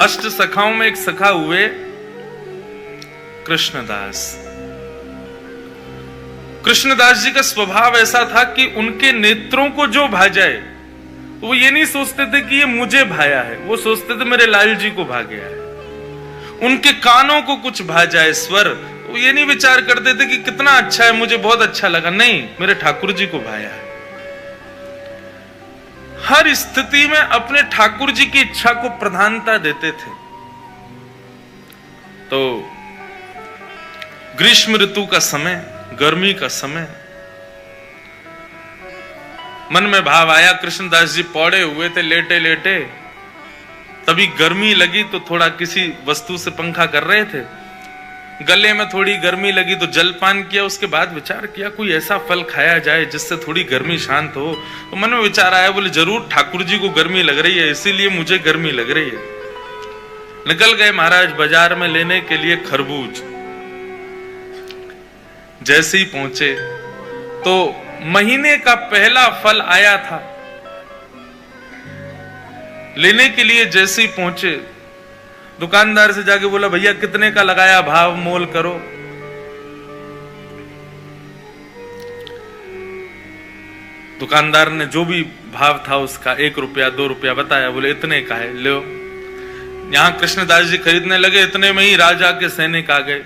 अष्ट सखाओं में एक सखा हुए कृष्णदास। कृष्णदास जी का स्वभाव ऐसा था कि उनके नेत्रों को जो भा जाए, वो ये नहीं सोचते थे कि ये मुझे भाया है, वो सोचते थे मेरे लाल जी को भा गया है। उनके कानों को कुछ भा जाए स्वर, वो ये नहीं विचार करते थे कि कितना अच्छा है, मुझे बहुत अच्छा लगा, नहीं, मेरे ठाकुर जी को भाया है। हर स्थिति में अपने ठाकुर जी की इच्छा को प्रधानता देते थे। तो ग्रीष्म ऋतु का समय, गर्मी का समय, मन में भाव आया, कृष्णदास जी पौड़े हुए थे लेटे लेटे, तभी गर्मी लगी तो थोड़ा किसी वस्तु से पंखा कर रहे थे, गले में थोड़ी गर्मी लगी तो जलपान किया। उसके बाद विचार किया कोई ऐसा फल खाया जाए जिससे थोड़ी गर्मी शांत हो। तो मन में विचार आया, बोले जरूर ठाकुर जी को गर्मी लग रही है, इसीलिए मुझे गर्मी लग रही है। निकल गए महाराज बाजार में लेने के लिए खरबूज। जैसे ही पहुंचे तो महीने का पहला फल आया था। लेने के लिए जैसे ही पहुंचे, दुकानदार से जाके बोला भैया कितने का लगाया, भाव मोल करो। दुकानदार ने जो भी भाव था उसका 1 रुपया 2 रुपया बताया, बोले इतने का है, लो। यहां कृष्णदास जी खरीदने लगे, इतने में ही राजा के सैनिक आ गए।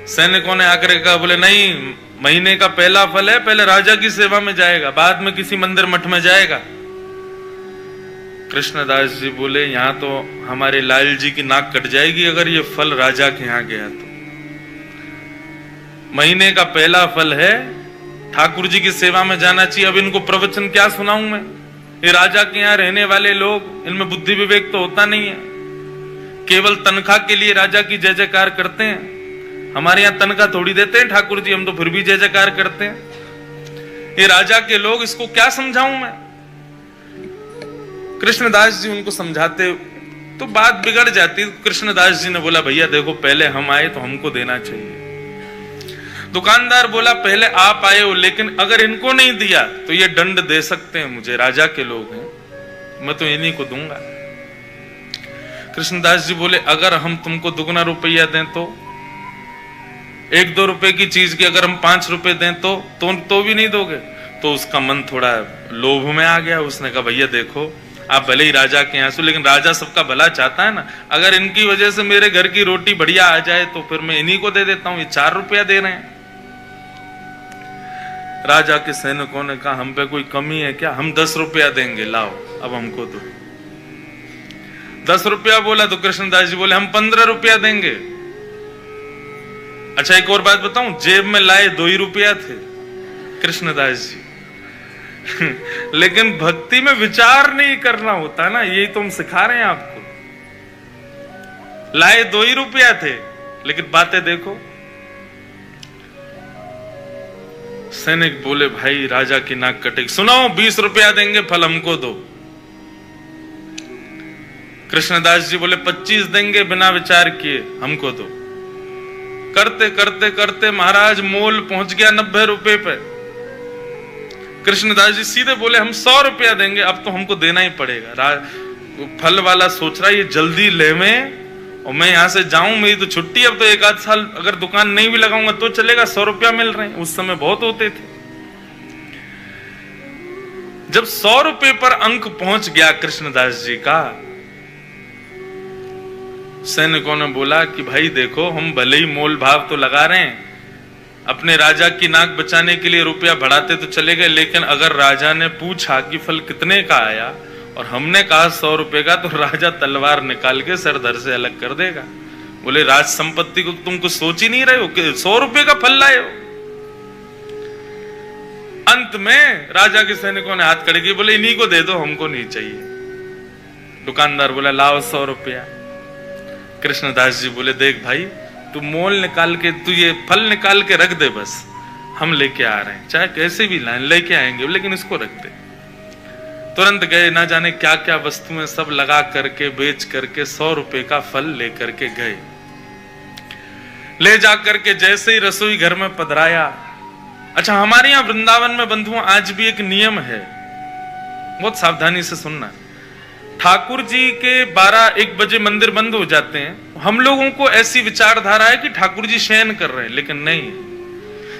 सैनिकों ने आकर कहा, बोले नहीं, महीने का पहला फल है, पहले राजा की सेवा में जाएगा, बाद में किसी मंदिर मठ में जाएगा। कृष्णदास जी बोले यहां तो हमारे लाल जी की नाक कट जाएगी अगर ये फल राजा के यहां गया तो। महीने का पहला फल है, ठाकुर जी की सेवा में जाना चाहिए। अब इनको प्रवचन क्या सुनाऊं मैं? ये राजा के यहां रहने वाले लोग, इनमें बुद्धि विवेक तो होता नहीं है, केवल तनख्वाह के लिए राजा की जय जयकार करते हैं। हमारे यहां तनख्वाह थोड़ी देते हैं ठाकुर जी, हम तो फिर भी जय जयकार करते हैं। ये राजा के लोग, इसको क्या समझाऊं मैं? कृष्णदास जी उनको समझाते तो बात बिगड़ जाती। कृष्णदास जी ने बोला भैया देखो, पहले हम आए तो हमको देना चाहिए। दुकानदार बोला पहले आप आए हो, लेकिन अगर इनको नहीं दिया तो ये दंड दे सकते हैं मुझे, राजा के लोग हैं, मैं तो इन्हीं को दूंगा। कृष्णदास जी बोले अगर हम तुमको दुगना रुपया दें तो, 1-2 रुपए की चीज की अगर हम 5 रुपए दें तो भी नहीं दोगे? तो उसका मन थोड़ा लोभ में आ गया। उसने कहा भैया देखो, आप भले ही राजा के यहाँ से, लेकिन राजा सबका भला चाहता है ना, अगर इनकी वजह से मेरे घर की रोटी बढ़िया आ जाए तो फिर मैं इन्हीं को दे देता हूं, ये 4 रुपया दे रहे हैं। राजा के सैनिकों ने कहा हम पे कोई कमी है क्या, हम 10 रुपया देंगे, लाओ अब हमको दो। 10 रुपया बोला तो कृष्णदास जी बोले हम 15 रुपया देंगे। अच्छा एक और बात बताऊं, जेब में लाए 2 ही रुपया थे कृष्णदास जी। लेकिन भक्ति में विचार नहीं करना होता ना, यही तो हम सिखा रहे हैं आपको। लाए 2 ही रुपया थे, लेकिन बातें देखो। सैनिक बोले भाई राजा की नाक कटेगी, सुनाओ 20 रुपया देंगे, फल हमको दो। कृष्णदास जी बोले 25 देंगे, बिना विचार किए हमको दो। करते करते करते महाराज मोल पहुंच गया 90 रुपए पे। कृष्णदास जी सीधे बोले हम 100 रुपया देंगे, अब तो हमको देना ही पड़ेगा। फल वाला सोच रहा है ये जल्दी ले में, और मैं यहां से जाऊं, मेरी तो छुट्टी, अब तो 1-8 साल अगर दुकान नहीं भी लगाऊंगा तो चलेगा, 100 रुपया मिल रहे हैं, उस समय बहुत होते थे। जब 100 रुपए पर अंक पहुंच गया कृष्णदास जी का, सैनिकों ने बोला कि भाई देखो, हम भले ही मोल भाव तो लगा रहे हैं, अपने राजा की नाक बचाने के लिए रुपया बढ़ाते तो चले गए, लेकिन अगर राजा ने पूछा कि फल कितने का आया और हमने कहा 100 रुपए का, तो राजा तलवार निकाल के सरधर से अलग कर देगा। बोले राज संपत्ति को तुम कुछ सोच ही नहीं रहे हो कि 100 रुपए का फल लाए हो। अंत में राजा के सैनिकों ने हाथ खड़े किए, बोले इन्हीं को दे दो, हमको नहीं चाहिए। दुकानदार बोला लाओ 100 रुपया। कृष्णदास जी बोले देख भाई, तू मोल निकाल के, तू ये फल निकाल के रख दे, बस हम लेके आ रहे हैं, चाहे कैसे भी लाएं लेके आएंगे, लेकिन इसको रख दे। तुरंत गए, ना जाने क्या क्या वस्तुएं सब लगा करके बेच करके 100 रुपए का फल लेकर के गए। ले जाकर के जैसे ही रसोई घर में पधराया। अच्छा हमारे यहां वृंदावन में बंधुओं आज भी एक नियम है, बहुत सावधानी से सुनना। ठाकुर जी के 12-1 बजे मंदिर बंद हो जाते हैं। हम लोगों को ऐसी विचारधारा है कि ठाकुर जी शयन कर रहे हैं, लेकिन नहीं।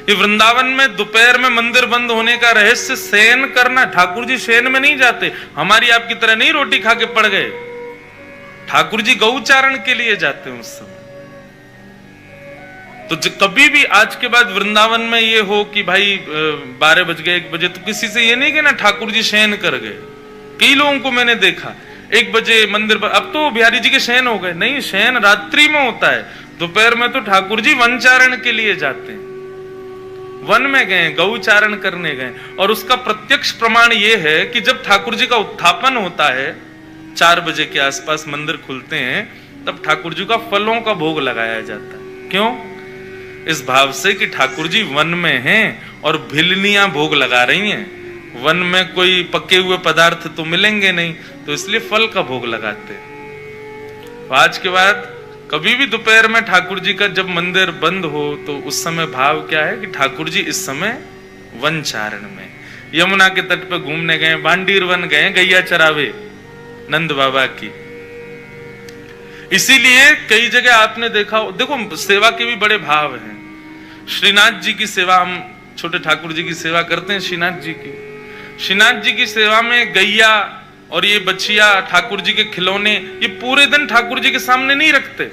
ये वृंदावन में दोपहर में मंदिर बंद होने का रहस्य शयन करना। ठाकुर जी शयन में नहीं जाते, हमारी आपकी तरह नहीं रोटी खा के पड़ गए। ठाकुर जी गौचारण के लिए जाते हैं उस समय। तो कभी भी आज के बाद वृंदावन में ये हो कि भाई 12 बज गए 1 बजे, तो किसी से ये नहीं कहना ठाकुर जी शयन कर गए। कई लोगों को मैंने देखा 1 बजे मंदिर पर, अब तो बिहारी जी के शयन हो गए। नहीं, शयन रात्रि में होता है। दोपहर में तो ठाकुर जी वनचारण के लिए जाते हैं, वन में गए, गौचारण करने गए। और उसका प्रत्यक्ष प्रमाण यह है कि जब ठाकुर जी का उत्थापन होता है 4 बजे के आसपास मंदिर खुलते हैं, तब ठाकुर जी का फलों का भोग लगाया जाता है। क्यों? इस भाव से कि ठाकुर जी वन में हैं और भिलनियां भोग लगा रही हैं। वन में कोई पके हुए पदार्थ तो मिलेंगे नहीं, तो इसलिए फल का भोग लगाते हैं। आज के बाद कभी भी दोपहर में ठाकुर जी का जब मंदिर बंद हो, तो उस समय भाव क्या है कि ठाकुर जी इस समय वनचारण में, यमुना के तट पर घूमने गए, बांडीर वन गए, गैया चरावे नंद बाबा की। इसीलिए कई जगह आपने देखा, देखो सेवा के भी बड़े भाव हैं। श्रीनाथ जी की सेवा, हम छोटे ठाकुर जी की सेवा करते हैं श्रीनाथ जी की। श्रीनाथ जी की सेवा में गैया और ये बछिया, ठाकुर जी के खिलौने, ये पूरे दिन ठाकुर जी के सामने नहीं रखते।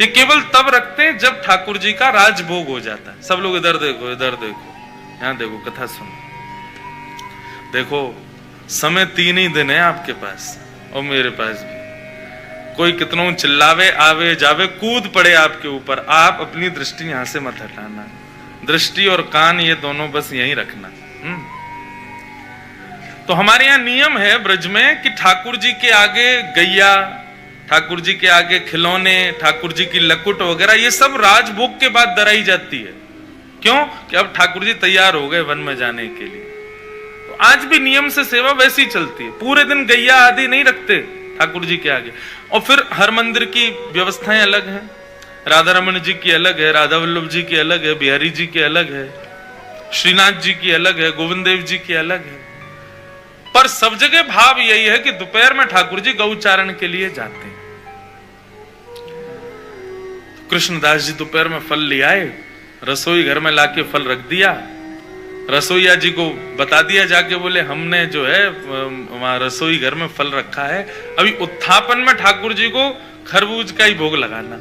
ये केवल तब रखते हैं जब ठाकुर जी का राजभोग हो जाता है। सब लोग इधर देखो, इधर देखो, यहां देखो, कथा सुनो। देखो समय 3 ही दिन है आपके पास और मेरे पास भी। कोई कितनों चिल्लावे, आवे जावे, कूद पड़े आपके ऊपर, आप अपनी दृष्टि यहां से मत हटाना। दृष्टि और कान ये दोनों बस यहीं रखना। तो हमारे यहाँ नियम है ब्रज में कि ठाकुर जी के आगे गैया, ठाकुर जी के आगे खिलौने, ठाकुर जी की लकुट वगैरह, ये सब राजभोग के बाद दराई जाती है। क्यों? कि अब ठाकुर जी तैयार हो गए वन में जाने के लिए। तो आज भी नियम से सेवा वैसी चलती है, पूरे दिन गैया आदि नहीं रखते ठाकुर जी के आगे। और फिर हर मंदिर की व्यवस्थाएं अलग हैं। राधा रमन जी की अलग है, राधा वल्लभ जी की अलग है, बिहारी जी की अलग है, श्रीनाथ जी की अलग है, गोविंद देव जी की अलग है। पर सब जगह भाव यही है कि दोपहर में ठाकुर जी गौचारण के लिए जाते हैं। कृष्णदास जी दोपहर में फल ले आए, रसोई घर में लाके फल रख दिया। रसोईया जी को बता दिया जाके, बोले हमने जो है वहां रसोई घर में फल रखा है, अभी उत्थापन में ठाकुर जी को खरबूज का ही भोग लगाना।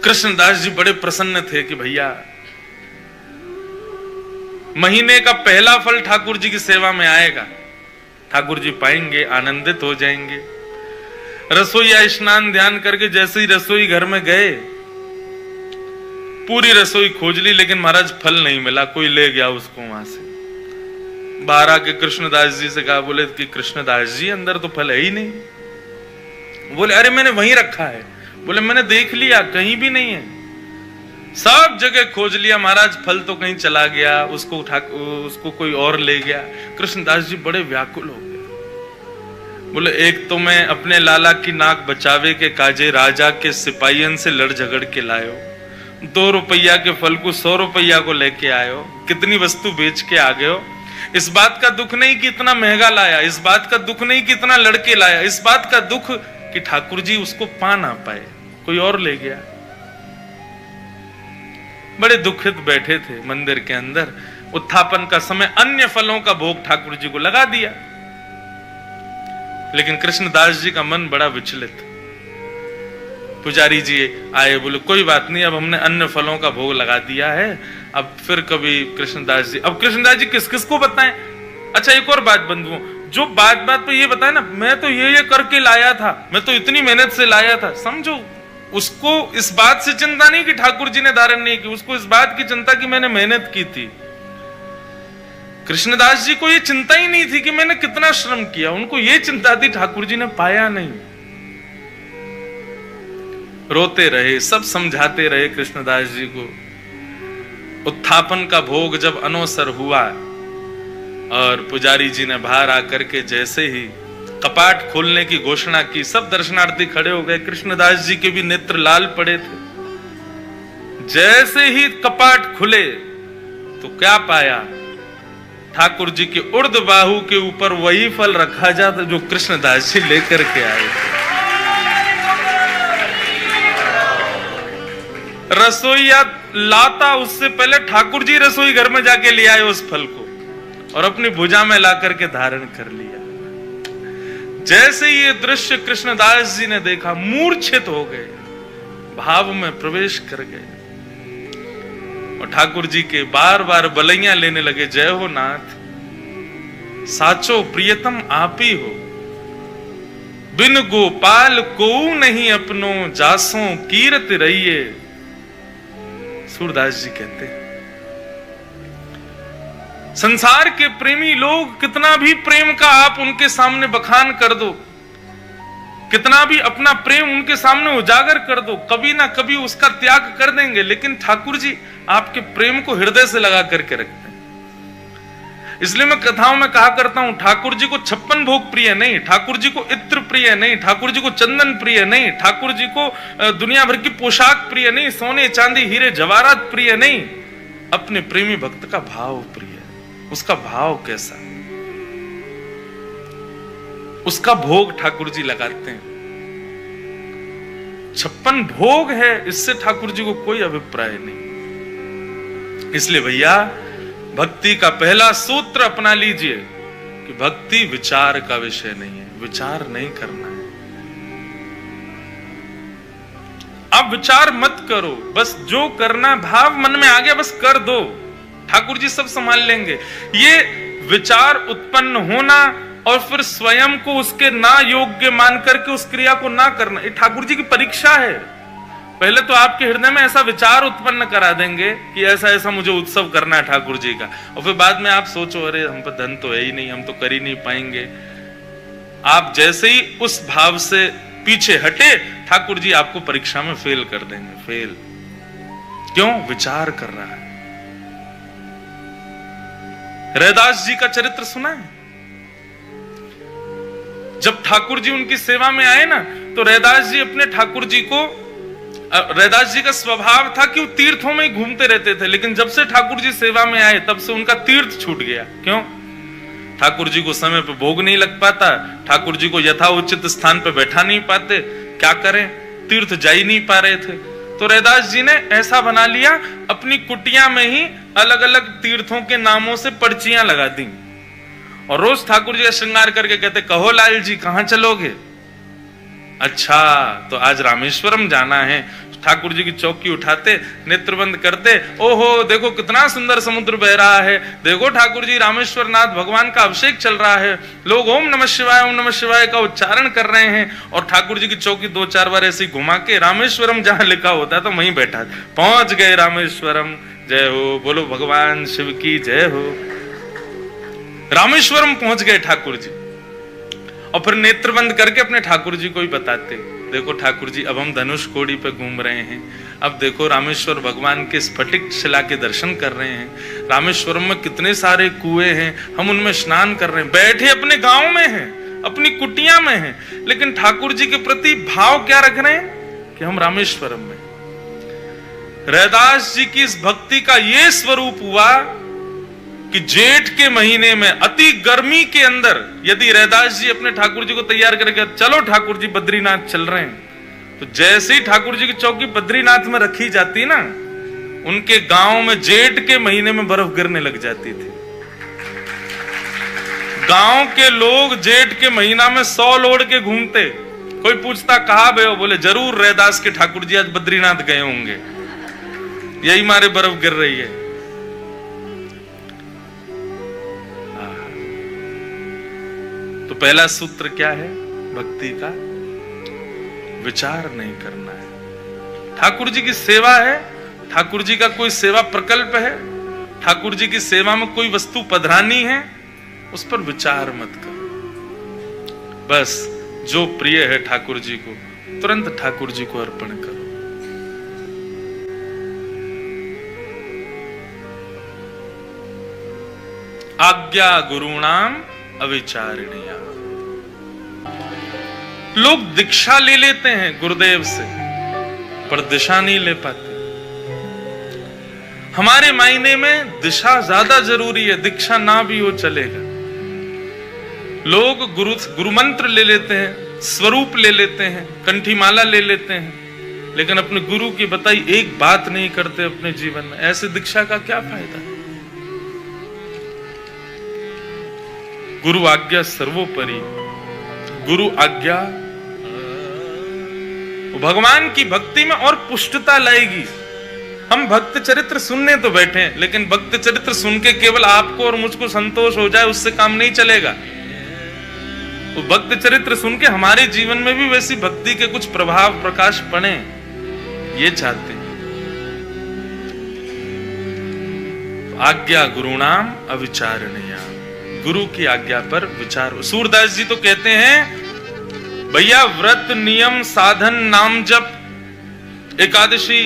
कृष्णदास जी बड़े प्रसन्न थे कि भैया महीने का पहला फल ठाकुर जी की सेवा में आएगा, ठाकुर जी पाएंगे, आनंदित हो जाएंगे। रसोईया स्नान ध्यान करके जैसे ही रसोई घर में गए, पूरी रसोई खोज ली, लेकिन महाराज फल नहीं मिला, कोई ले गया उसको वहां से। बाहर आके कृष्णदास जी से कहा, बोले कि कृष्णदास जी अंदर तो फल है ही नहीं। बोले अरे मैंने वहीं रखा है। बोले मैंने देख लिया, कहीं भी नहीं है, सब जगह खोज लिया महाराज, फल तो कहीं चला गया, उसको कोई और ले गया। कृष्णदास जी बड़े व्याकुल हो गए। बोले एक तो मैं अपने लाला की नाक बचावे के काजे राजा के सिपाहियन से लड़ झगड़ के लायो, 2 रुपया के फल को 100 रुपया को लेके आयो, कितनी वस्तु बेच के आ गए हो। इस बात का दुख नहीं कि इतना महंगा लाया, इस बात का दुख नहीं कि इतना लड़के लाया, इस बात का दुख कि ठाकुर जी उसको पा ना पाए, कोई और ले गया। बड़े दुखित बैठे थे मंदिर के अंदर। उत्थापन का समय अन्य फलों का भोग ठाकुर जी को लगा दिया, लेकिन कृष्णदास जी का मन बड़ा विचलित। पुजारी जी आए, बोले कोई बात नहीं, अब हमने अन्य फलों का भोग लगा दिया है, अब फिर कभी कृष्णदास जी, अब कृष्णदास जी किस किस को बताएं। अच्छा एक और बात बंधुओं, जो बात बात पे ये बताए ना, मैं तो ये करके लाया था, मैं तो इतनी मेहनत से लाया था, समझो उसको इस बात से चिंता नहीं कि ठाकुर जी ने धारण नहीं की, उसको इस बात की चिंता कि मैंने मेहनत की थी। कृष्णदास जी को ये चिंता ही नहीं थी कि मैंने कितना श्रम किया, उनको ये चिंता थी ठाकुर जी ने पाया नहीं। रोते रहे, सब समझाते रहे कृष्णदास जी को। उत्थापन का भोग जब अनोसर हुआ और पुजारी जी ने बाहर आकर के जैसे ही कपाट खोलने की घोषणा की, सब दर्शनार्थी खड़े हो गए। कृष्णदास जी के भी नेत्र लाल पड़े थे। जैसे ही कपाट खुले तो क्या पाया ठाकुर जी के उर्द बाहु के ऊपर वही फल रखा जाता जो कृष्णदास जी लेकर के आए थे। रसोईया लाता उससे पहले ठाकुर जी रसोई घर में जाके ले आए उस फल को और अपनी भुजा में ला करके धारण कर लिया। जैसे ये दृश्य कृष्णदास जी ने देखा, मूर्छित हो गए, भाव में प्रवेश कर गए और ठाकुर जी के बार बार बलैया लेने लगे। जय हो नाथ, साचो प्रियतम आप ही हो, बिन गोपाल को नहीं अपनो, जासों कीरत रहिए। सूरदास जी कहते हैं संसार के प्रेमी लोग कितना भी प्रेम का आप उनके सामने बखान कर दो, कितना भी अपना प्रेम उनके सामने उजागर कर दो, कभी ना कभी उसका त्याग कर देंगे। लेकिन ठाकुर जी आपके प्रेम को हृदय से लगा करके रखते हैं। इसलिए मैं कथाओं में कहा करता हूं, ठाकुर जी को 56 भोग प्रिय नहीं, ठाकुर जी को इत्र प्रिय नहीं, ठाकुर जी को चंदन प्रिय नहीं, ठाकुर जी को दुनिया भर की पोशाक प्रिय नहीं, सोने चांदी हीरे जवाहरात प्रिय नहीं, अपने प्रेमी भक्त का भाव प्रिय है। उसका भाव कैसा, उसका भोग ठाकुर जी लगाते हैं। 56 भोग है, इससे ठाकुर जी को कोई अभिप्राय नहीं। इसलिए भैया भक्ति का पहला सूत्र अपना लीजिए कि भक्ति विचार का विषय नहीं है, विचार नहीं करना है। आप विचार मत करो, बस जो करना भाव मन में आ गया बस कर दो, ठाकुर जी सब संभाल लेंगे। ये विचार उत्पन्न होना और फिर स्वयं को उसके ना योग्य मान करके उस क्रिया को ना करना, ये ठाकुर जी की परीक्षा है। पहले तो आपके हृदय में ऐसा विचार उत्पन्न करा देंगे कि ऐसा ऐसा मुझे उत्सव करना है ठाकुर जी का, और फिर बाद में आप सोचो अरे हम पर धन तो है ही नहीं, हम तो कर ही नहीं पाएंगे। आप जैसे ही उस भाव से पीछे हटे, ठाकुर जी आपको परीक्षा में फेल कर देंगे। फेल क्यों? विचार कर रहा है। रैदास जी का चरित्र सुना है? जब ठाकुर जी उनकी सेवा में आए ना, तो रैदास जी अपने ठाकुर जी को, रैदास जी का स्वभाव था कि वो तीर्थों में ही घूमते रहते थे, लेकिन जब से ठाकुर जी सेवा में आए तब से उनका तीर्थ छूट गया। क्यों? ठाकुर जी को समय पे भोग नहीं लग पाता, ठाकुर जी को यथाउचित स्थान पे बैठा नहीं पाते, क्या करें, तीर्थ जा ही नहीं पा रहे थे। तो रैदास जी ने ऐसा बना लिया, अपनी कुटिया में ही अलग अलग तीर्थों के नामों से पर्चियां लगा दी और रोज ठाकुर जी का श्रृंगार करके कहते, कहो लाल जी कहां चलोगे? अच्छा तो आज रामेश्वरम जाना है। ठाकुर जी की चौकी उठाते, नेत्र बंद करते, ओहो देखो कितना सुंदर समुद्र बह रहा है, देखो ठाकुर जी रामेश्वर नाथ भगवान का अभिषेक चल रहा है, लोग ओम नमः शिवाय का उच्चारण कर रहे हैं, और ठाकुर जी की चौकी 2-4 बार ऐसी घुमा के रामेश्वरम जहां लिखा होता है तो वहीं बैठा, पहुंच गए रामेश्वरम, जय हो, बोलो भगवान शिव की जय हो। रामेश्वरम पहुंच गए ठाकुर जी, और फिर नेत्र बंद करके अपने ठाकुर जी को ही बताते, देखो ठाकुर जी अब हम धनुष कोड़ी पे घूम रहे हैं, अब देखो रामेश्वर भगवान के स्फटिक शिला के दर्शन कर रहे हैं, रामेश्वरम में कितने सारे कुएं हैं, हम उनमें स्नान कर रहे हैं, बैठे अपने गांव में हैं, अपनी कुटिया में हैं, लेकिन ठाकुर जी के प्रति भाव क्या रख रहे हैं कि हम रामेश्वरम में। रैदास जी की इस भक्ति का यह स्वरूप हुआ कि जेठ के महीने में अति गर्मी के अंदर यदि रैदास जी अपने ठाकुर जी को तैयार करके, चलो ठाकुर जी बद्रीनाथ चल रहे हैं, तो जैसे ही ठाकुर जी की चौकी बद्रीनाथ में रखी जाती ना, उनके गांव में जेठ के महीने में बर्फ गिरने लग जाती थी। गांव के लोग जेठ के महीना में 100 लोड के घूमते। कोई पूछता कहां गए हो? बोले जरूर रैदास के ठाकुर जी आज बद्रीनाथ गए होंगे, यही मारे बर्फ गिर रही है। तो पहला सूत्र क्या है भक्ति का? विचार नहीं करना है। ठाकुर जी की सेवा है, ठाकुर जी का कोई सेवा प्रकल्प है, ठाकुर जी की सेवा में कोई वस्तु पधरानी है, उस पर विचार मत करो। बस जो प्रिय है ठाकुर जी को तुरंत ठाकुर जी को अर्पण करो। आज्ञा गुरुणाम अविचारणीया। लोग दीक्षा ले लेते हैं गुरुदेव से, पर दिशा नहीं ले पाते। हमारे मायने में दिशा ज्यादा जरूरी है, दीक्षा ना भी हो चलेगा। लोग गुरु मंत्र ले लेते हैं, स्वरूप ले लेते हैं, कंठीमाला ले लेते हैं, लेकिन अपने गुरु की बताई एक बात नहीं करते अपने जीवन में। ऐसे दीक्षा का क्या फायदा? गुरु आज्ञा सर्वोपरि, गुरु आज्ञा भगवान की भक्ति में और पुष्टता लाएगी। हम भक्त चरित्र सुनने तो बैठे हैं, लेकिन भक्त चरित्र सुन के केवल आपको और मुझको संतोष हो जाए उससे काम नहीं चलेगा। तो भक्त चरित्र सुन के हमारे जीवन में भी वैसी भक्ति के कुछ प्रभाव प्रकाश पड़े, ये चाहते हैं। आज्ञा गुरुणाम अविचारणीया, गुरु की आज्ञा पर विचार। सूरदास जी तो कहते हैं भैया व्रत नियम साधन नाम जप एकादशी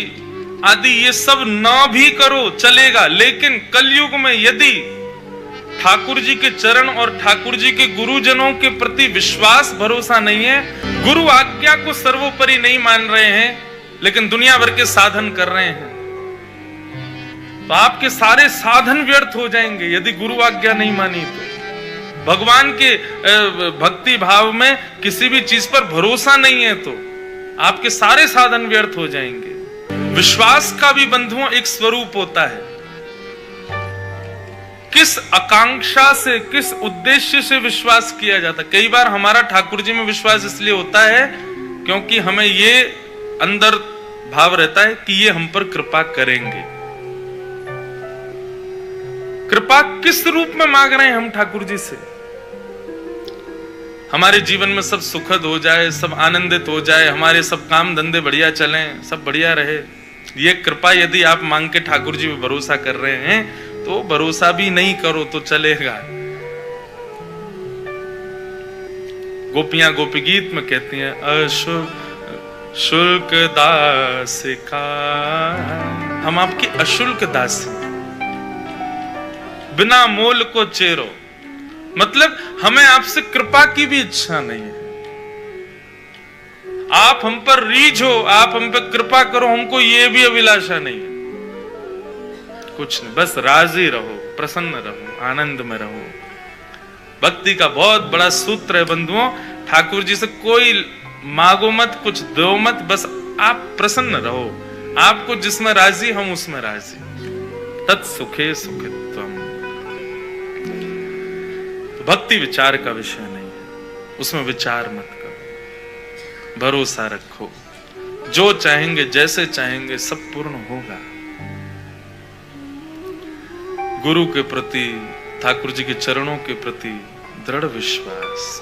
आदि ये सब ना भी करो चलेगा, लेकिन कलयुग में यदि ठाकुर जी के चरण और ठाकुर जी के गुरुजनों के प्रति विश्वास भरोसा नहीं है, गुरु आज्ञा को सर्वोपरि नहीं मान रहे हैं, लेकिन दुनिया भर के साधन कर रहे हैं, तो आपके सारे साधन व्यर्थ हो जाएंगे। यदि गुरु आज्ञा नहीं मानी तो भगवान के भक्ति भाव में किसी भी चीज पर भरोसा नहीं है तो आपके सारे साधन व्यर्थ हो जाएंगे। विश्वास का भी बंधुओं एक स्वरूप होता है। किस आकांक्षा से, किस उद्देश्य से विश्वास किया जाता है। कई बार हमारा ठाकुर जी में विश्वास इसलिए होता है क्योंकि हमें ये अंदर भाव रहता है कि ये हम पर कृपा करेंगे। कृपा किस रूप में मांग रहे हैं हम ठाकुर जी से? हमारे जीवन में सब सुखद हो जाए, सब आनंदित हो जाए, हमारे सब काम धंधे बढ़िया चलें, सब बढ़िया रहे, ये कृपा यदि आप मांग के ठाकुर जी पे भरोसा कर रहे हैं तो भरोसा भी नहीं करो तो चलेगा। गोपियां गोपी गीत में कहती हैं अशुल्क दास का, हम आपकी अशुल्क दासी, बिना मोल को चेरो। मतलब हमें आपसे कृपा की भी इच्छा नहीं है, आप हम पर रीझ हो, आप हम पर कृपा करो, हमको ये भी अभिलाषा नहीं है, कुछ नहीं, बस राजी रहो, प्रसन्न रहो, आनंद में रहो। भक्ति का बहुत बड़ा सूत्र है बंधुओं, ठाकुर जी से कोई मांगो मत, कुछ दो मत, बस आप प्रसन्न रहो, आपको जिसमें राजी हम उसमें राजी। तत्सुखे सुखित्वम। भक्ति विचार का विषय नहीं है, उसमें विचार मत करो, भरोसा रखो, जो चाहेंगे जैसे चाहेंगे सब पूर्ण होगा। गुरु के प्रति, ठाकुर जी के चरणों के प्रति दृढ़ विश्वास।